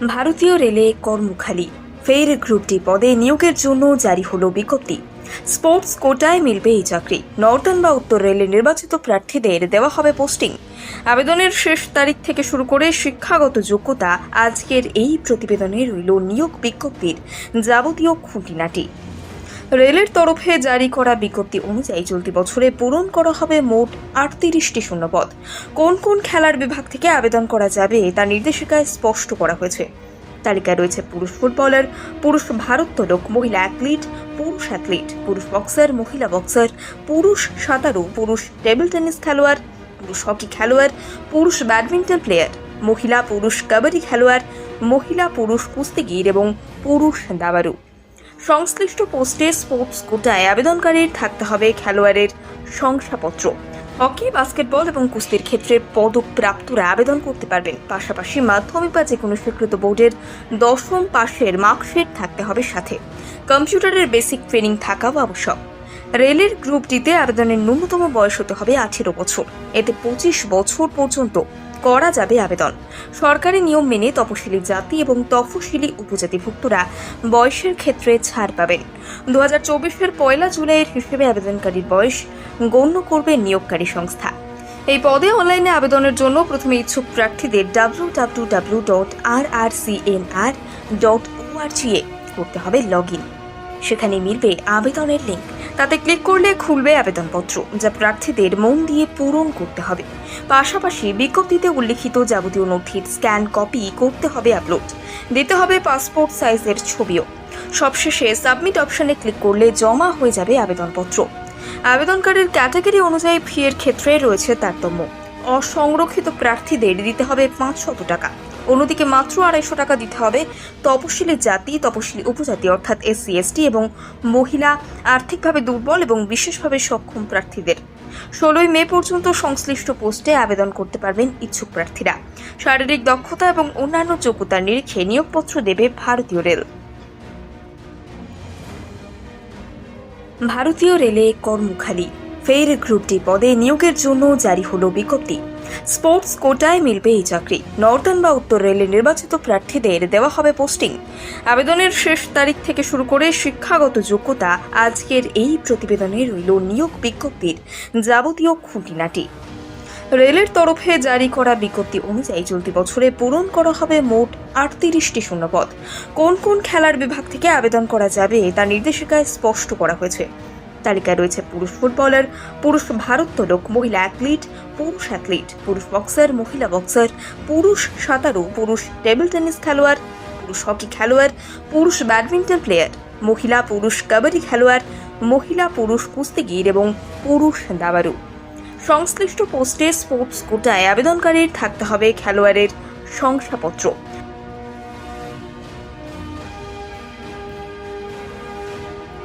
ভারতীয় রেলে কর্মখালি ফের গ্রুপ ডি পদে নিয়োগের জন্য জারি হলো বিজ্ঞপ্তি। স্পোর্টস কোটায় মিলবে এই চাকরি। নর্দার্ন বা উত্তর রেলে নির্বাচিত প্রার্থীদের দেওয়া হবে পোস্টিং। আবেদনের শেষ তারিখ থেকে শুরু করে শিক্ষাগত যোগ্যতা আজকের এই প্রতিবেদনে রইল নিয়োগ বিজ্ঞপ্তির যাবতীয় খুঁটিনাটি। রেলের তরফে জারি করা বিজ্ঞপ্তি অনুযায়ী চলতি বছরে পূরণ করা হবে মোট 38টি শূন্যপদ। কোন কোন খেলার বিভাগ থেকে আবেদন করা যাবে তা নির্দেশিকায় স্পষ্ট করা হয়েছে। তালিকায় রয়েছে পুরুষ ফুটবলার, পুরুষ ভারোত্তোলক, মহিলা অ্যাথলিট, পুরুষ অ্যাথলিট, পুরুষ বক্সার, মহিলা বক্সার, পুরুষ সাঁতারু, পুরুষ টেবিল টেনিস খেলোয়াড়, পুরুষ হকি খেলোয়াড়, পুরুষ ব্যাডমিন্টন প্লেয়ার, মহিলা পুরুষ কাবাডি খেলোয়াড়, মহিলা পুরুষ কুস্তিগির এবং পুরুষ দাবাড়ু। সংশ্লিষ্ট পোস্টে স্পোর্টস কোটায় আবেদনকারীর থাকতে হবে খেলোয়াড়ের শংসাপত্র। হকি, বাস্কেটবল এবং কুস্তির ক্ষেত্রে পদক প্রাপ্তরা আবেদন করতে পারবেন। পাশাপাশি মাধ্যমিক বা যে কোনো স্বীকৃত বোর্ডের 10ম পাশের মার্কশিট থাকতে হবে সাথে। কম্পিউটারের বেসিক ট্রেনিং থাকাও আবশ্যক। রেলের গ্রুপ ডিতে আবেদনের ন্যূনতম বয়স হতে হবে 18 বছর। এতে 25 বছর পর্যন্ত করা যাবে আবেদন। সরকারি নিয়ম মেনে তপশিলি জাতি এবং তফসিলি উপজাতিভুক্তরা বয়সের ক্ষেত্রে ছাড় পাবেন। 2024-এর 1 জুলাইয়ের হিসেবে আবেদনকারীর বয়স গণ্য করবে নিয়োগকারী সংস্থা। এই পদে অনলাইনে আবেদনের জন্য প্রথমে ইচ্ছুক প্রার্থীদের www.rrcnr.org এ করতে হবে লগইন। সেখানে মিলবে আবেদনের লিঙ্ক। তাতে ক্লিক করলে খুলবে আবেদনপত্র, যা প্রার্থীদের মন দিয়ে পূরণ করতে হবে। পাশাপাশি বিজ্ঞপ্তিতে উল্লিখিত যাবতীয় নথির স্ক্যান কপি করতে হবে আপলোড। দিতে হবে পাসপোর্ট সাইজের ছবিও। সবশেষে সাবমিট অপশনে ক্লিক করলে জমা হয়ে যাবে আবেদনপত্র। আবেদনকারীর ক্যাটাগরি অনুযায়ী ফি এর ক্ষেত্রে রয়েছে তারতম্য। অসংরক্ষিত প্রার্থীদের দিতে হবে 500 টাকা। অন্যদিকে মাত্র 250 টাকা দিতে হবে তপশিলি জাতি, তপশিলি উপজাতি অর্থাৎ SC/ST এবং মহিলা, আর্থিকভাবে দুর্বল এবং বিশেষভাবে সক্ষম প্রার্থীদের। 16 মে পর্যন্ত সংশ্লিষ্ট পোস্টে আবেদন করতে পারবেন ইচ্ছুক প্রার্থীরা। শারীরিক দক্ষতা এবং অন্যান্য যোগ্যতার নিরিখে নিয়োগপত্র দেবে ভারতীয় রেল। ভারতীয় রেলে কর্মখালি ফের গ্রুপ ডি পদে নিয়োগের জন্য জারি হলো বিজ্ঞপ্তি। স্পোর্টস কোটায় মিলবে এই চাকরি। নর্দার্ন বা উত্তর রেলে নির্বাচিত প্রার্থীদের দেওয়া হবে পোস্টিং। আবেদনের শেষ তারিখ থেকে শুরু করে শিক্ষাগত যোগ্যতা আজকের এই প্রতিবেদনে রইল নিয়োগ বিজ্ঞপ্তির যাবতীয় খুঁটিনাটি। রেলের তরফে জারি করা বিজ্ঞপ্তি অনুযায়ী চলতি বছরে পূরণ করা হবে মোট 38টি শূন্যপদ। কোন কোন খেলার বিভাগ থেকে আবেদন করা যাবে তা নির্দেশিকায় স্পষ্ট করা হয়েছে। তালিকায় রয়েছে পুরুষ ফুটবলার, পুরুষ ভারোত্তোলক, মহিলা অ্যাথলিট, পুরুষ অ্যাথলিট, পুরুষ বক্সার, মহিলা বক্সার, পুরুষ সাঁতারু, পুরুষ টেবিল টেনিস খেলোয়াড়, পুরুষ হকি খেলোয়াড়, পুরুষ ব্যাডমিন্টন প্লেয়ার, মহিলা পুরুষ কাবাডি খেলোয়াড়, মহিলা পুরুষ কুস্তিগির এবং পুরুষ দাবাড়ু। সংশ্লিষ্ট পোস্টে স্পোর্টস কোটায় আবেদনকারীর থাকতে হবে খেলোয়াড়ের শংসাপত্র।